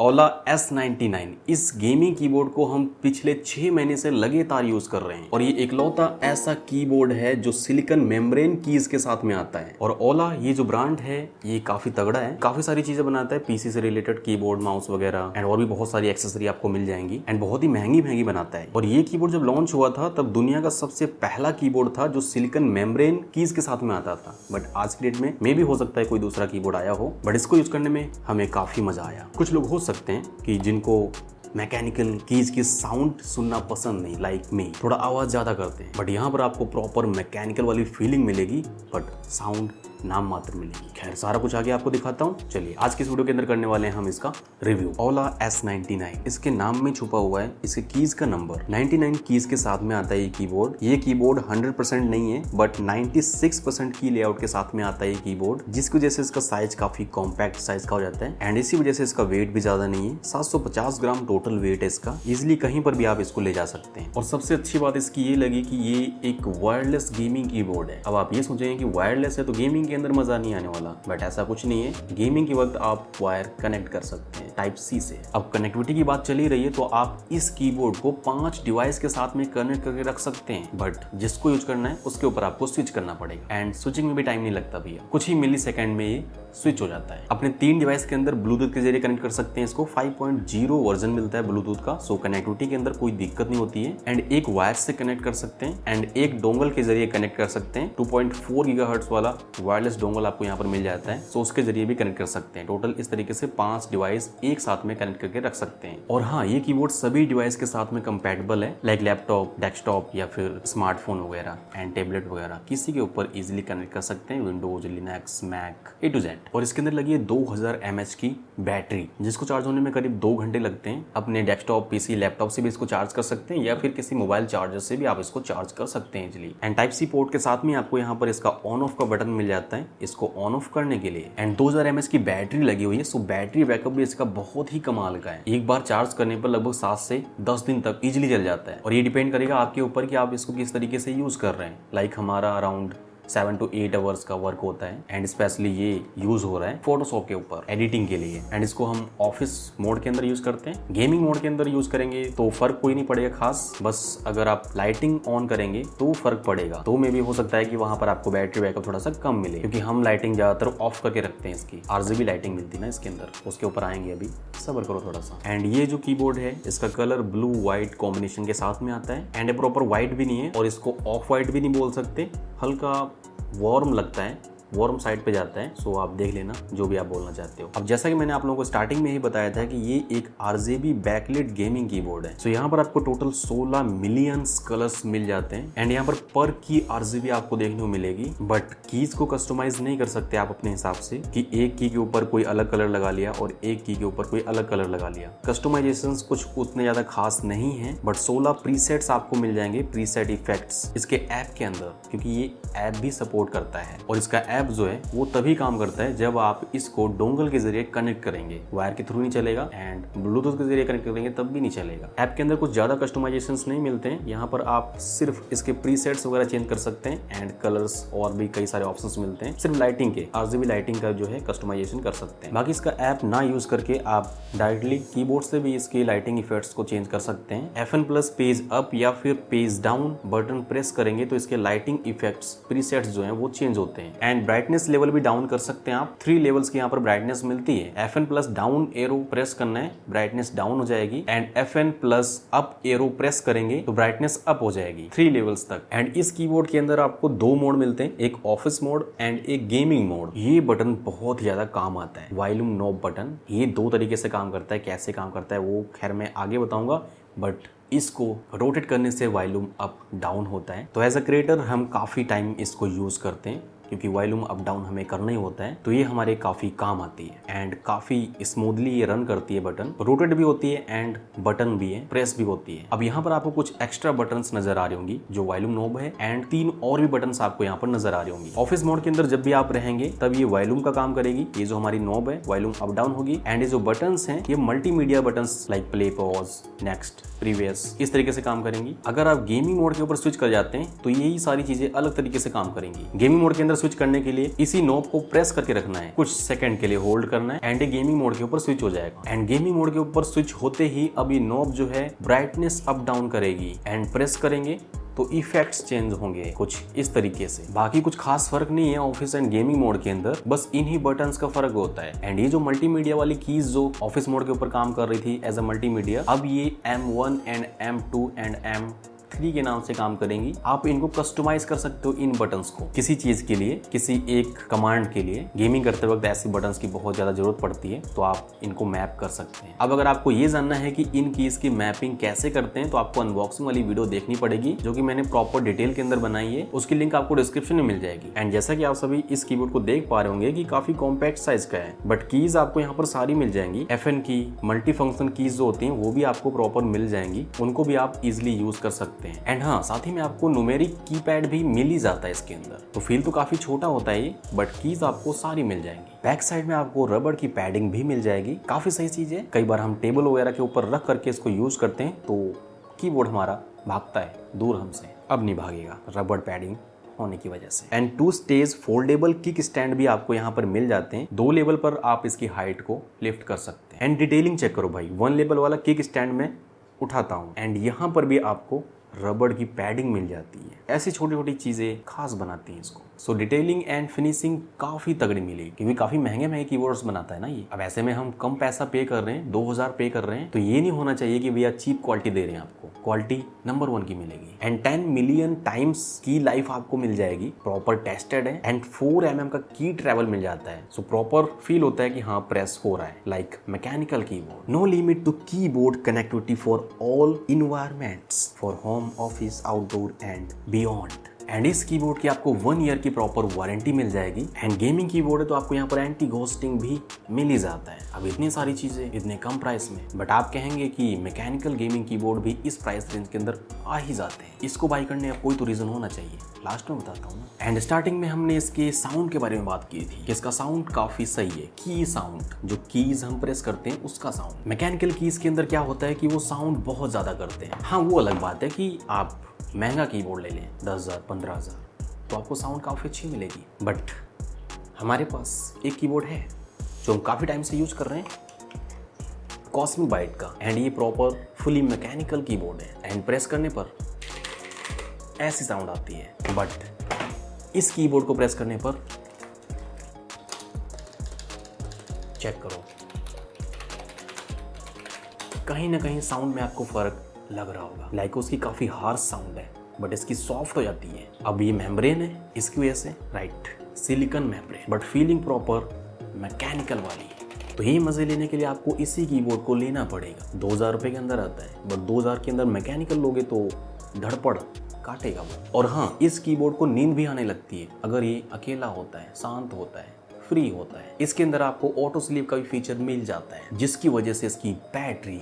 ओला S99 इस gaming keyboard को हम पिछले 6 महीने से लगातार यूज कर रहे हैं और ये इकलौता ऐसा कीबोर्ड है जो सिलिकॉन मेम्ब्रेन कीज के साथ में आता है। और ओला ये जो ब्रांड है ये काफी तगड़ा है, काफी सारी चीजें बनाता है, पीसी से रिलेटेड कीबोर्ड, माउस वगैरह एंड और भी बहुत सारी एक्सेसरी आपको मिल जाएंगी एंड बहुत ही महंगी बनाता है। और ये कीबोर्ड जब लॉन्च हुआ था तब दुनिया का सबसे पहला कीबोर्ड था जो सिलिकॉन मेम्ब्रेन कीज के साथ में आता था। बट आज की डेट में मे भी हो सकता है कोई दूसरा कीबोर्ड आया हो, बट इसको यूज करने में हमें काफी मजा आया। कुछ लोग हो सकते हैं कि जिनको मैकेनिकल कीज की साउंड सुनना पसंद नहीं, लाइक मी, थोड़ा आवाज ज्यादा करते हैं, बट यहाँ पर आपको प्रॉपर मैकेनिकल वाली फीलिंग मिलेगी बट साउंड नाम मात्र मिलेगी। खैर सारा कुछ आगे आपको दिखाता हूँ। चलिए आज के इस वीडियो के अंदर करने वाले हैं हम इसका रिव्यू। ओला S99 इसके नाम में छुपा हुआ है इसके कीज का नंबर। 99 कीज के साथ में आता है ये कीबोर्ड। ये कीबोर्ड 100% नहीं है बट 96% की लेआउट के साथ में आता है ये कीबोर्ड, जिसकी वजह से इसका साइज काफी कॉम्पैक्ट साइज का हो जाता है एंड इसी वजह से इसका वेट भी ज्यादा नहीं है। 750 ग्राम टोटल वेट है इसका। इजिली कहीं पर भी आप इसको ले जा सकते हैं। और सबसे अच्छी बात इसकी ये लगी कि ये एक वायरलेस गेमिंग कीबोर्ड है। अब आप ये सोचेंगे कि वायरलेस है तो गेमिंग के अंदर मजा नहीं आने वाला, बट ऐसा कुछ नहीं है। गेमिंग के वक्त आप वायर कनेक्ट कर सकते हैं टाइप सी से। अब कनेक्टिविटी की बात चली रही है तो आप इस कीबोर्ड को 5 डिवाइस के साथ में कनेक्ट करके रख सकते हैं, बट जिसको यूज करना है उसके ऊपर आपको स्विच करना पड़ेगा एंड स्विचिंग में भी टाइम नहीं लगता भैया, कुछ ही मिली सेकेंड में ये स्विच हो जाता है। अपने 3 डिवाइस के अंदर ब्लूटूथ के जरिए कनेक्ट कर सकते हैं इसको। 5.0 वर्जन मिलता है ब्लूटूथ का, सो कनेक्टिविटी के अंदर कोई दिक्कत नहीं होती है एंड एक वायर से कनेक्ट कर सकते हैं एंड एक डोंगल के जरिए कनेक्ट कर सकते हैं। 2.4 गीगाहर्ट्ज वाला वायरलेस डोंगल आपको यहाँ पर मिल जाता है, सो उसके जरिए भी कनेक्ट कर सकते हैं। टोटल इस तरीके से 5 डिवाइस एक साथ में कनेक्ट करके रख सकते हैं। और हाँ, ये कीबोर्ड सभी डिवाइस के साथ में कंपैटिबल है, लाइक लैपटॉप, डेस्कटॉप या फिर स्मार्टफोन वगैरह एंड टैबलेट वगैरह किसी के ऊपर इजिली कनेक्ट कर सकते हैं। Windows, Linux, Mac, A to Z. और इसके अंदर लगी है 2000 mAh की बैटरी, जिसको चार्ज होने में करीब 2 घंटे लगते हैं। अपने डेस्कटॉप, पीसी, लैपटॉप से भी इसको चार्ज कर सकते हैं या फिर किसी मोबाइल चार्जर से भी आप इसको चार्ज कर सकते हैं easily. And type C port के साथ में आपको यहाँ पर इसका ऑन ऑफ का बटन मिल जाता है इसको ऑन ऑफ करने के लिए। एंड 2000 mAh की बैटरी लगी हुई है, सो बैटरी बैकअप भी इसका बहुत ही कमाल का है। एक बार चार्ज करने पर लगभग 7 से 10 दिन तक इजिली चल जाता है। और ये डिपेंड करेगा आपके ऊपर कि आप इसको किस तरीके से यूज कर रहे हैं। लाइक हमारा अराउंड 7 to 8 आवर्स का वर्क होता है एंड स्पेशली ये यूज हो रहा है फोटोशॉप के ऊपर एडिटिंग के लिए एंड इसको हम ऑफिस मोड के अंदर यूज करते हैं। गेमिंग मोड के अंदर यूज करेंगे तो फर्क कोई नहीं पड़ेगा खास, बस अगर आप लाइटिंग ऑन करेंगे तो फर्क पड़ेगा। तो मे भी हो सकता है कि वहां पर आपको बैटरी बैकअप थोड़ा सा कम मिले, क्योंकि हम लाइटिंग ज्यादातर ऑफ करके रखते हैं। इसकी RGB लाइटिंग मिलती है ना इसके अंदर, उसके ऊपर आएंगे, अभी सब्र करो थोड़ा सा। एंड ये जो कीबोर्ड है इसका कलर ब्लू व्हाइट कॉम्बिनेशन के साथ में आता है एंड प्रॉपर व्हाइट भी नहीं है और इसको ऑफ व्हाइट भी नहीं बोल सकते, हल्का वार्म लगता है, वार्म साइड पे जाता है। सो आप देख लेना जो भी आप बोलना चाहते हो। अब जैसा कि मैंने आप लोगों को स्टार्टिंग में ही बताया था कि ये एक RGB बैकलिट गेमिंग कीबोर्ड है। सो यहाँ पर आपको टोटल 16 मिलियन कलर्स मिल जाते हैं एंड यहाँ पर की RGB आपको देखने को मिलेगी, बट कीज को कस्टमाइज नहीं कर सकते आप अपने हिसाब से कि एक की के ऊपर कोई अलग कलर लगा लिया और एक की के ऊपर कोई अलग कलर लगा लिया। कस्टमाइजेशंस कुछ उतने ज्यादा खास नहीं है, बट 16 प्रीसेट्स आपको मिल जाएंगे, प्रीसेट इफेक्ट्स इसके ऐप के अंदर, क्योंकि ये ऐप भी सपोर्ट करता है। और इसका ऐप जो है वो तभी काम करता है जब आप इसको डोंगल के जरिए कनेक्ट करेंगे, वायर के थ्रू नहीं चलेगा एंड ब्लूटूथ के जरिए कनेक्ट करेंगे तब भी नहीं चलेगा। ऐप के अंदर कुछ ज्यादा कस्टमाइजेशंस नहीं मिलते हैं, यहाँ पर आप सिर्फ इसके प्रीसेट्स वगैरह चेंज कर सकते हैं एंड कलर्स और भी कई सारे ऑप्शंस मिलते हैं। सिर्फ लाइटिंग के RGB लाइटिंग का जो है कस्टमाइजेशन कर सकते हैं। बाकी इसका ऐप ना यूज करके आप डायरेक्टली कीबोर्ड से भी इसकी लाइटिंग इफेक्ट्स को चेंज कर सकते हैं। FN+ पेज अप या फिर पेज डाउन बटन प्रेस करेंगे तो इसके लाइटिंग इफेक्ट्स प्रीसेट्स जो है वो चेंज होते हैं एंड ब्राइटनेस लेवल भी डाउन कर सकते हैं आप। 3 लेवल्स की यहाँ पर ब्राइटनेस मिलती है। FN+ डाउन एरो प्रेस करना है, ब्राइटनेस डाउन हो जाएगी and FN+ up arrow press करेंगे तो ब्राइटनेस अप हो जाएगी 3 लेवल्स तक। एंड इस कीबोर्ड के अंदर आपको 2 मोड मिलते हैं, एक ऑफिस मोड एंड एक गेमिंग मोड। ये बटन बहुत ज्यादा काम आता है, वॉल्यूम नॉब बटन। ये 2 तरीके से काम करता है, कैसे काम करता है वो खैर मैं आगे बताऊंगा, बट इसको रोटेट करने से वॉल्यूम अप डाउन होता है। तो एज अ क्रिएटर हम काफी टाइम इसको यूज करते हैं क्योंकि वॉल्यूम अप डाउन हमें करना ही होता है, तो ये हमारे काफी काम आती है एंड काफी स्मूथली ये रन करती है। बटन रोटेट भी होती है एंड बटन भी है, प्रेस भी होती है। अब यहाँ पर आपको कुछ एक्स्ट्रा बटन्स नजर आ रही होंगी जो वॉल्यूम नॉब है एंड 3 और भी बटन्स आपको यहाँ पर नजर आ रही होंगी। ऑफिस मोड के अंदर जब भी आप रहेंगे तब ये वॉल्यूम का काम करेगी, ये जो हमारी नॉब है वॉल्यूम अप डाउन होगी एंड ये जो बटन्स हैं ये multimedia buttons like play, pause, next, previous इस तरीके से काम करेंगी। अगर आप गेमिंग मोड के ऊपर स्विच कर जाते हैं तो यही सारी चीजें अलग तरीके से काम करेंगी। गेमिंग मोड के अंदर स्विच करने के लिए इसी नॉब को प्रेस करके रखना है, कुछ सेकंड के लिए होल्ड करना है एंड गेमिंग मोड के ऊपर स्विच हो जाएगा। एंड गेमिंग मोड के ऊपर स्विच होते ही अब ये नॉब जो है ब्राइटनेस अप डाउन करेगी एंड प्रेस करेंगे तो इफेक्ट्स चेंज होंगे कुछ इस तरीके से। बाकी कुछ खास फर्क नहीं है ऑफिस एंड गेमिंग मोड के अंदर, बस इन्हीं बटन्स का फर्क होता है। एंड ये जो मल्टीमीडिया वाली कीज जो ऑफिस मोड के ऊपर काम कर रही थी एज अ मल्टीमीडिया, अब ये M1 and M2 and M3 के नाम से काम करेंगी। आप इनको कस्टमाइज कर सकते हो इन बटन्स को किसी चीज के लिए, किसी एक कमांड के लिए। गेमिंग करते वक्त ऐसी बटन्स की बहुत ज्यादा जरूरत पड़ती है तो आप इनको मैप कर सकते हैं। अब अगर आपको ये जानना है कि इन कीज की मैपिंग कैसे करते हैं तो आपको अनबॉक्सिंग वाली वीडियो देखनी पड़ेगी जो कि मैंने प्रॉपर डिटेल के अंदर बनाई है, उसकी लिंक आपको डिस्क्रिप्शन में मिल जाएगी। एंड जैसा कि आप सभी इस कीबोर्ड को देख पा रहे होंगे कि काफी कॉम्पैक्ट साइज का है, बट कीज आपको यहाँ पर सारी मिल जाएंगी। FN की मल्टी फंक्शन कीज जो होती हैं वो भी आपको प्रॉपर मिल जाएंगी, उनको भी आप इजिली यूज कर सकते हैं। एंड हाँ, साथ ही में आपको न्यूमेरिक कीपैड भी मिल ही जाता है इसके अंदर, तो फील तो काफी छोटा होता है ये, बट कीज आपको सारी मिल जाएंगी। बैक साइड में आपको रबड़ की पैडिंग भी मिल जाएगी, काफी सही चीज है। कई बार हम टेबल वगैरह के ऊपर रख करके इसको यूज करते हैं तो कीबोर्ड हमारा भागता है दूर हमसे, अब नहीं भागेगा रबड़ पैडिंग होने की वजह से। And 2 stage foldable kick stand भी आपको यहाँ पर मिल जाते हैं, 2 लेवल पर आप इसकी हाइट को लिफ्ट कर सकते हैं। एंड डिटेलिंग चेक करो भाई, 1 लेवल वाला किक स्टैंड में उठाता हूँ एंड यहाँ पर भी आपको रबड़ की पैडिंग मिल जाती है। ऐसी छोटी छोटी चीजें खास बनाती हैं इसको। सो डिटेलिंग एंड फिनिशिंग काफी तगड़ी मिलेगी क्योंकि काफी महंगे महंगे कीबोर्ड्स बनाता है ना ये। अब ऐसे में हम कम पैसा पे कर रहे हैं, 2000 पे कर रहे हैं, तो ये नहीं होना चाहिए कि भैया चीप क्वालिटी दे रहे हैं आपको, क्वालिटी नंबर 1 की मिलेगी। एंड 10 मिलियन टाइम्स की लाइफ आपको मिल जाएगी, प्रॉपर टेस्टेड है। एंड 4 mm का की ट्रेवल मिल जाता है, सो प्रॉपर फील होता है कि हाँ प्रेस हो रहा है like mechanical keyboard. No limit to keyboard connectivity for all environments, for home, office, outdoor and beyond. And इस कीबोर्ड की आपको 1 ईयर की प्रॉपर वारंटी मिल जाएगी। एंड गेमिंग कीबोर्ड है तो आपको यहाँ पर एंटी घोस्टिंग भी मिल ही जाता है। अब इतनी सारी चीजें इतने कम प्राइस में, बट आप कहेंगे कि मैकेनिकल गेमिंग कीबोर्ड भी इस प्राइस रेंज के अंदर आ ही जाते हैं, इसको बाई करने का कोई तो रीजन होना चाहिए, लास्ट में बताता हूँ ना। एंड स्टार्टिंग में हमने इसके साउंड के बारे में बात की थी कि इसका साउंड काफी सही है। की साउंड, जो कीज हम प्रेस करते हैं उसका साउंड। मैकेनिकल कीज के अंदर क्या होता है कि वो साउंड बहुत ज्यादा करते हैं। हाँ, वो अलग बात है कि आप महंगा कीबोर्ड ले लें 10,000 15,000 तो आपको साउंड काफ़ी अच्छी मिलेगी, बट हमारे पास एक कीबोर्ड है जो हम काफ़ी टाइम से यूज कर रहे हैं, कॉस्मिक बाइट का। एंड ये प्रॉपर फुली मैकेनिकल कीबोर्ड है एंड प्रेस करने पर ऐसी साउंड आती है, बट इस कीबोर्ड को प्रेस करने पर चेक करो, कहीं ना कहीं साउंड में आपको फर्क लग रहा होगा। लाइक उसकी काफी हार्श साउंड है बट इसकी सॉफ्ट हो जाती है। अब ये मेम्ब्रेन है इसकी वजह से, right, silicon membrane, but feeling proper mechanical वाली। तो ये मजे लेने के लिए आपको इसी कीबोर्ड को लेना पड़ेगा। 2000 रुपये के अंदर आता है, बट 2000 के अंदर मैकेनिकल लोगे तो धड़पड़ काटेगा वो। और हाँ, इस कीबोर्ड को नींद भी आने लगती है अगर ये अकेला होता है, शांत होता है, फ्री होता है। इसके अंदर आपको ऑटो स्लीप का भी फीचर मिल जाता है जिसकी वजह से इसकी बैटरी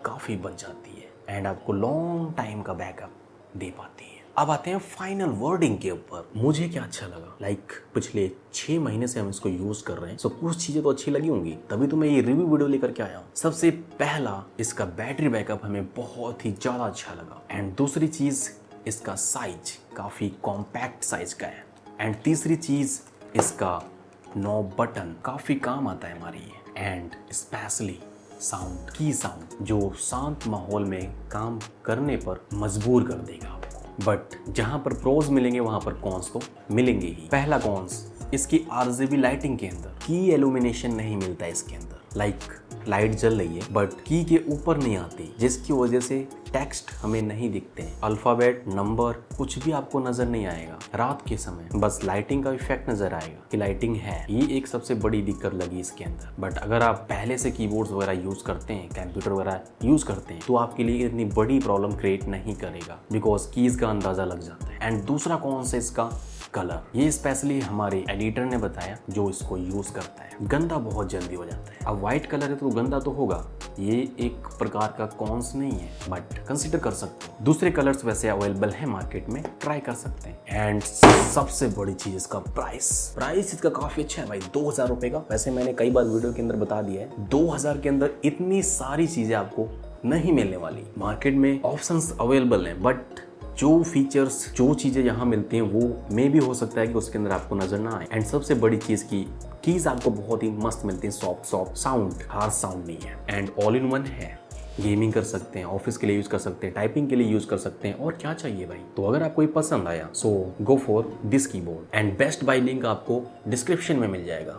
काफी बच जाती है एंड आपको लॉन्ग टाइम का बैकअप दे पाती है। अब आते हैं फाइनल वर्डिंग के ऊपर। मुझे क्या अच्छा लगा, लाइक पिछले 6 महीने से हम इसको यूज कर रहे हैं, सो कुछ चीजें तो अच्छी लगी होंगी, तभी तो मैं ये रिव्यू वीडियो लेकर के आया हूँ। सबसे पहला, इसका बैटरी बैकअप हमें बहुत ही ज्यादा अच्छा लगा। एंड दूसरी चीज, इसका साइज काफी कॉम्पैक्ट साइज का है। एंड तीसरी चीज, इसका नॉब बटन काफी काम आता है हमारी। एंड स्पेशली साउंड, की साउंड जो शांत माहौल में काम करने पर मजबूर कर देगा आपको। बट जहां पर प्रोज मिलेंगे वहां पर कॉन्स तो मिलेंगे ही। पहला कॉन्स, इसकी RGB लाइटिंग के अंदर की एल्यूमिनेशन नहीं मिलता है इसके अंदर। लाइक लाइट जल रही है बट की के ऊपर नहीं आती, जिसकी वजह से टेक्स्ट हमें नहीं दिखते हैं, अल्फाबेट, नंबर कुछ भी आपको नजर नहीं आएगा रात के समय, बस लाइटिंग का इफेक्ट नजर आएगा कि लाइटिंग है। ये एक सबसे बड़ी दिक्कत लगी इसके अंदर। बट अगर आप पहले से कीबोर्ड्स वगैरह यूज करते हैं, कंप्यूटर वगैरह यूज करते हैं, तो आपके लिए इतनी बड़ी प्रॉब्लम क्रिएट नहीं करेगा बिकॉज कीज का अंदाजा लग जाता है। एंड दूसरा कौन सा, इसका कलर। ये स्पेशली हमारे एडिटर ने बताया जो इसको यूज करता है, गंदा बहुत जल्दी हो जाता है। अब व्हाइट कलर है तो गंदा तो होगा, ये एक प्रकार का कॉन्स नहीं है बट कंसिडर कर सकते हो। दूसरे कलर्स वैसे अवेलेबल है मार्केट में, ट्राई कर सकते हैं। एंड सबसे बड़ी चीज, इसका प्राइस इसका काफी अच्छा है भाई, 2000 रुपए का। वैसे मैंने कई बार वीडियो के अंदर बता दिया है, 2000 के अंदर इतनी सारी चीजें आपको नहीं मिलने वाली। मार्केट में ऑप्शंस अवेलेबल हैं बट जो फीचर्स जो चीज़ें यहाँ मिलती हैं वो मे भी हो सकता है कि उसके अंदर आपको नजर ना आए। एंड सबसे बड़ी चीज़ की कीज आपको बहुत ही मस्त मिलती हैं, सॉफ्ट साउंड, हार्श साउंड नहीं है, एंड ऑल इन वन है। गेमिंग कर सकते हैं, ऑफिस के लिए यूज कर सकते हैं, टाइपिंग के लिए यूज कर सकते हैं, और क्या चाहिए भाई। तो अगर आपको ये पसंद आया so go for this keyboard, and best buy link आपको डिस्क्रिप्शन में मिल जाएगा।